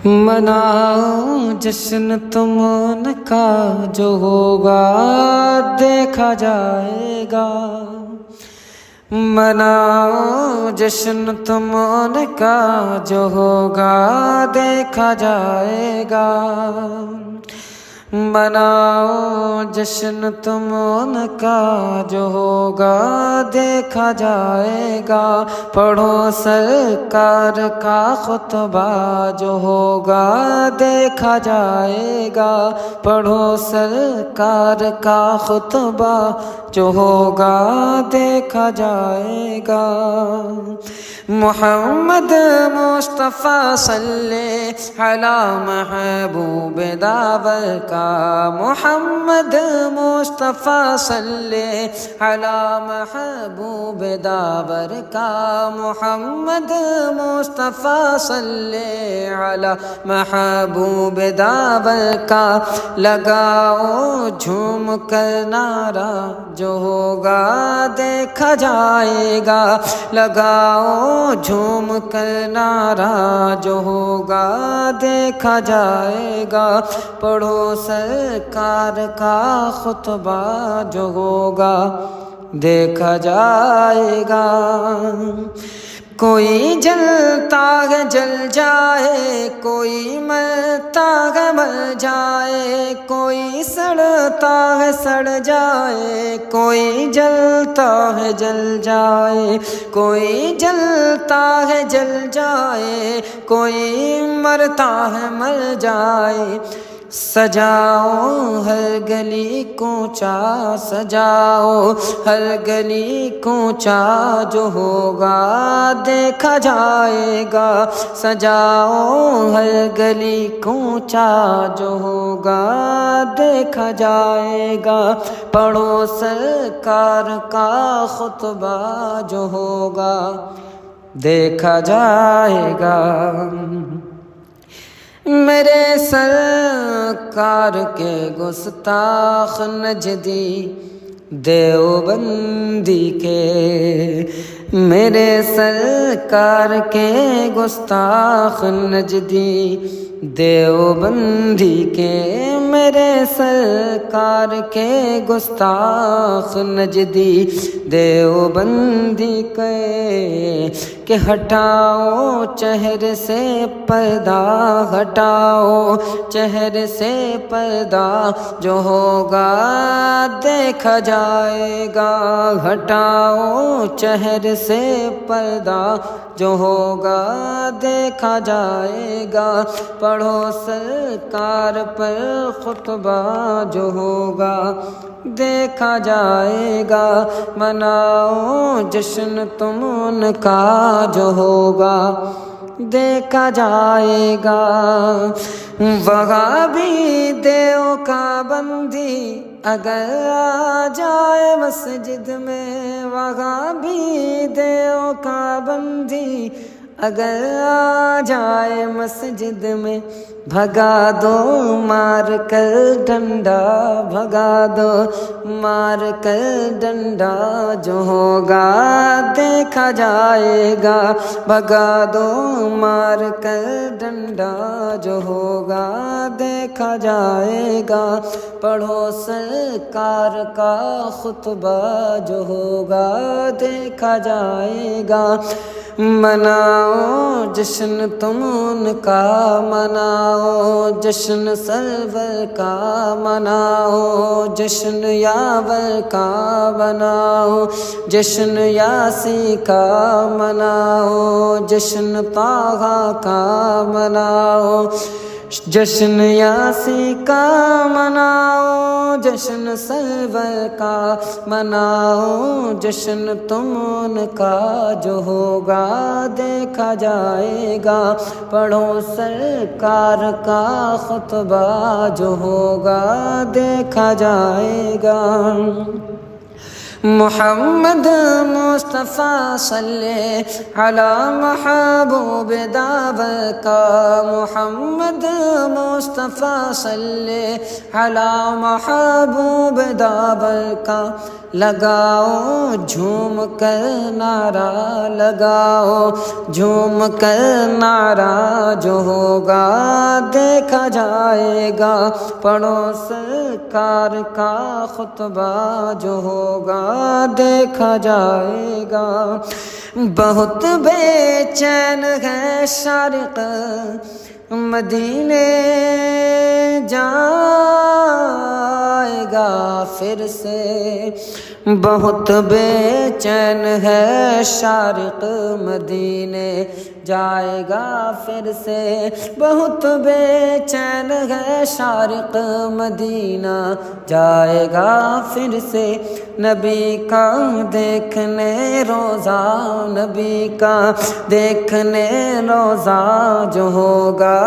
مناؤ جشن تم ان کا جو ہوگا دیکھا جائے گا، مناؤ جشن تم ان کا جو ہوگا دیکھا جائے گا، مناؤ جشن تم ان کا جو ہوگا دیکھا جائے گا، پڑھو سرکار کا خطبہ جو ہوگا دیکھا جائے گا، پڑھو سرکار کا خطبہ جو ہوگا دیکھا جائے گا، محمد مصطفیٰ صلی علی محبوب داور کا، محمد مصطفیٰ صلی علی محبوب داور کا، محمد مصطفیٰ صلی علی محبوب داور کا، لگاؤ جھوم کر نعرہ جو ہوگا دیکھا جائے گا، لگاؤ جھوم کر نعرہ جو ہوگا دیکھا جائے گا، پڑھو سرکار کا خطبہ جو ہوگا دیکھا جائے گا، کوئی جلتا ہے جل جائے، کوئی مرتا ہے مر جائے، کوئی سڑتا ہے سڑ جائے، کوئی جلتا ہے جل جائے، کوئی جلتا ہے جل جائے، کوئی مرتا ہے مر جائے، سجاؤ ہر گلی کوچا، سجاؤ ہر گلی کوچا جو ہوگا دیکھا جائے گا، سجاؤ ہر گلی کوچا جو ہوگا دیکھا جائے گا، پڑھو سرکار کا خطبہ جو ہوگا دیکھا جائے گا، میرے سرکار کے گستاخ نجدی دیوبندی کے، میرے سرکار کے گستاخ نجدی دیوبندی کے، میرے سرکار کے گستاخ نجدی دیوبندی کے، کہ ہٹاؤ چہرے سے پردہ، ہٹاؤ چہرے سے پردہ جو ہوگا دیکھا جائے گا، ہٹاؤ چہرے سے پردہ جو ہوگا دیکھا جائے گا، پڑھو سرکار پر خطبہ جو ہوگا دیکھا جائے گا، مناؤ جشن تم ان کا جو ہوگا دیکھا جائے گا، وہابی دیو کا بندی اگر آ جائے مسجد میں، وہابی دیو کا بندی اگر آ جائے مسجد میں، بھگا دو مار کر ڈنڈا، بھگا دو مار کر ڈنڈا جو ہوگا دیکھا جائے گا، بھگا دو مار کر ڈنڈا جو ہوگا دیکھا جائے گا، پڑھو سرکار کا خطبہ جو ہوگا دیکھا جائے گا، مناؤ جشن تم ان کا، مناؤ جشن سرور کا، مناؤ جشن یاور کا، مناؤ جشن یاسی کا، مناؤ جشن طٰہٰ کا، مناؤ جشن یاسی کا، مناؤ جشن سرور کا، مناؤ جشن تم ان کا جو ہوگا دیکھا جائے گا، پڑھو سرکار کا خطبہ جو ہوگا دیکھا جائے گا، محمد مصطفیٰ صلی علی محبوب دعوی کا، محمد مصطفیٰ صلی علی محبوب دعوی کا، لگاؤ جھوم کر نعرہ، لگاؤ جھوم کر نعرہ، جو ہوگا دیکھا جائے گا، پڑھو سرکار کا خطبہ، جو ہوگا دیکھا جائے گا۔ بہت بے چین ہے شارق مدینے جائے گا پھر سے، بہت بے چین ہے شارق مدینے جائے گا پھر سے، بہت بے چین ہے شارق مدینہ جائے گا پھر سے۔ نبی کا دیکھنے روزہ، نبی کا دیکھنے روزہ، جو ہوگا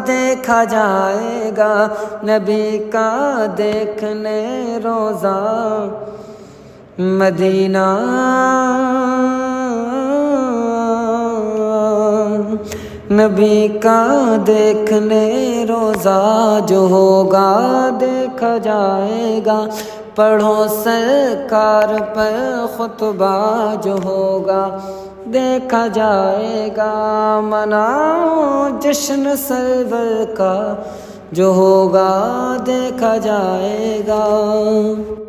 دیکھا جائے گا، نبی کا دیکھنے روزہ مدینہ، نبی کا دیکھنے روزہ، جو ہوگا دیکھا جائے گا، پڑھو سرکار پر خطبہ، جو ہوگا دیکھا جائے گا، مناؤ جشن سرور کا، جو ہوگا دیکھا جائے گا۔